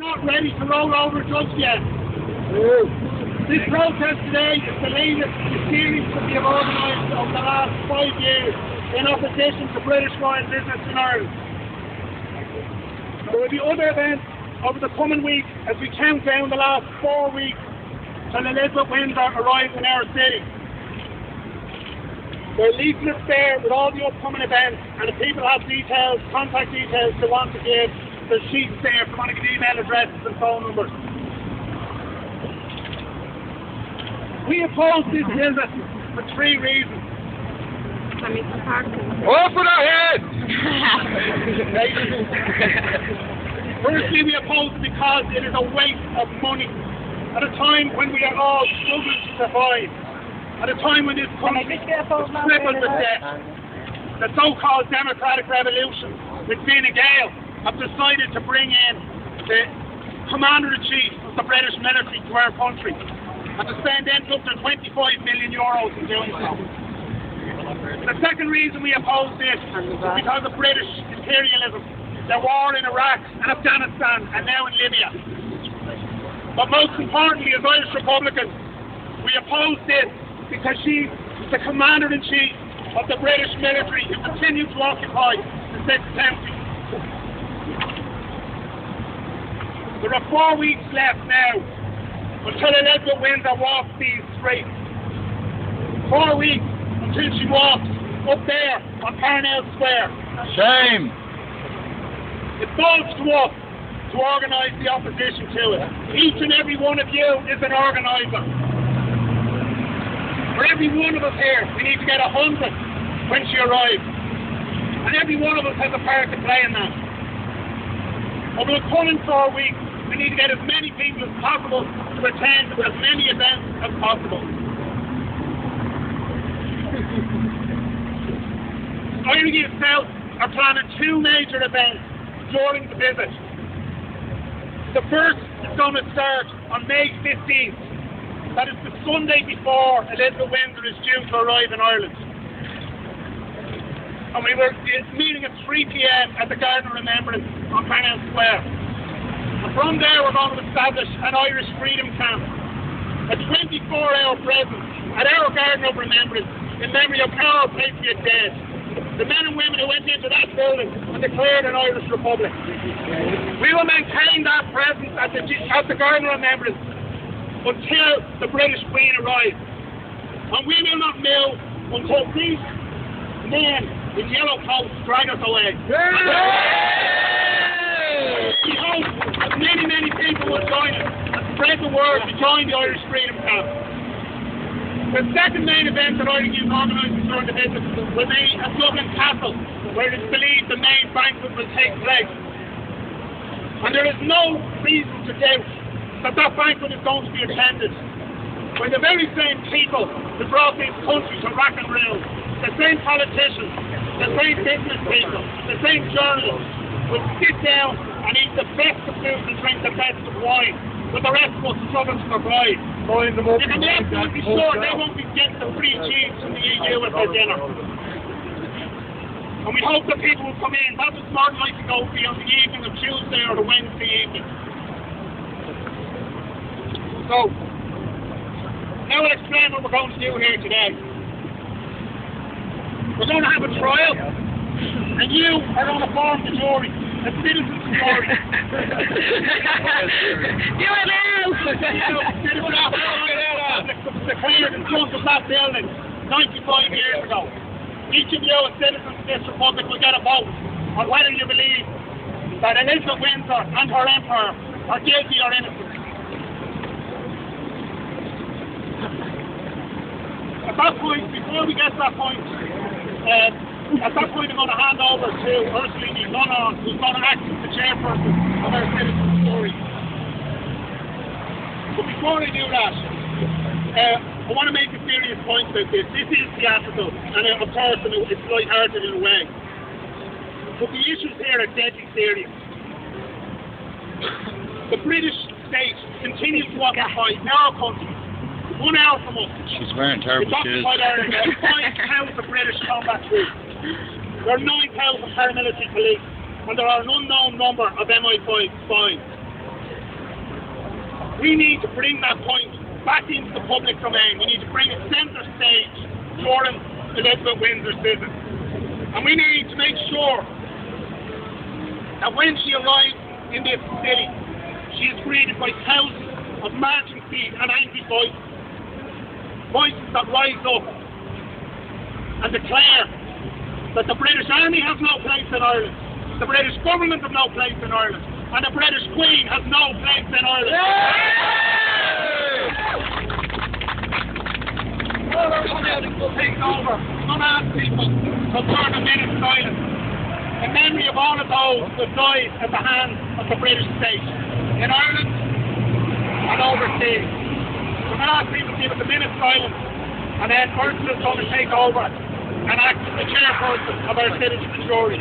Not ready to roll over just yet. This protest today is the latest in a series that we have organised over the last 5 years in opposition to British-wide business in Ireland. There will be other events over the coming week as we count down the last 4 weeks till Elizabeth Windsor arrives in our city. There are leaflets there with all the upcoming events, and if people have details, contact details they want to give, there's sheets there for wanting to give email addresses and phone numbers. We oppose this visit for 3 reasons. Open our heads! Firstly, we oppose it because it is a waste of money at a time when we are all struggling to survive, at a time when this country is crippled with debt. The so-called democratic revolution with Fine Gael have decided to bring in the Commander-in-Chief of the British military to our country and to spend up to 25 million euros in doing so. The second reason we oppose this is because of British imperialism, the war in Iraq and Afghanistan and now in Libya. But most importantly, as Irish Republicans, we oppose this because she is the Commander-in-Chief of the British military who continues to occupy the 6th county. There are 4 weeks left now until Elizabeth Windsor walks these streets. 4 weeks until she walks up there on Parnell Square. Shame! It falls to us to organise the opposition to it. Each and every one of you is an organiser. For every one of us here, we need to get 100 when she arrives. And every one of us has a part to play in that. Over the coming 4 weeks, we need to get as many people as possible to attend as many events as possible. Ireland itself are planning 2 major events during the visit. The first is going to start on May 15th. That is the Sunday before Elizabeth Windsor is due to arrive in Ireland. And we were meeting at 3 p.m. at the Garden of Remembrance on Parnell Square. And from there we're going to establish an Irish Freedom Camp, a 24-hour presence at our Garden of Remembrance in memory of our patriot dead, the men and women who went into that building and declared an Irish Republic. We will maintain that presence at the Garden of Remembrance until the British Queen arrives. And we will not move until these men in yellow coats drag us away. We hope that many, many people will join us and spread the word to join the Irish Freedom Camp. The second main event that Ireland is organising during the visit will be at Dublin Castle, where it is believed the main banquet will take place. And there is no reason to doubt that that banquet is going to be attended by the very same people who brought this country to rack and rule, the same politicians, the same business people, the same journalists will sit down and eat the best of food and drink the best of wine, with the rest of us struggle to survive. You can be absolutely sure they won't be getting the free cheese from the EU with their dinner. And we hope that people will come in. That's what smart night to go be on the evening of Tuesday or the Wednesday evening. So, now I'll explain what we're going to do here today. We're going to have a trial, and you are going to form the jury. A citizen's jury. Do it now! Declared in front of that building 95 years ago. Each of you as citizens of this republic will get a vote on whether you believe that Elizabeth Windsor and her empire are guilty or innocent. At that point, before we get to that point, I'm going to hand over to Ursula Gunnar, who's going to act as the chairperson of our citizen story. But before I do that, I want to make a serious point about this. This is theatrical, and of course it's light-hearted in a way. But the issues here are deadly serious. The British state continues to occupy our country. 1 hour from us. She's wearing terrible shoes. It's occupied Ireland. 5,000 British combat troops. There are 9,000 paramilitary police, and there are an unknown number of MI5 spies. We need to bring that point back into the public domain. We need to bring it centre stage during Elizabeth Windsor's visit. And we need to make sure that when she arrives in this city, she is greeted by thousands of marching feet and angry voices. Voices that rise up and declare that the British Army has no place in Ireland, the British government has no place in Ireland, and the British Queen has no place in Ireland. All our shouting will take over. We're going to ask people to observe a minute's silence in memory of all of those who died at the hands of the British state in Ireland and overseas. We're going to ask people to give us a minute's silence, and then Ursula's going to take over and act as the chairperson of our citizen's jury.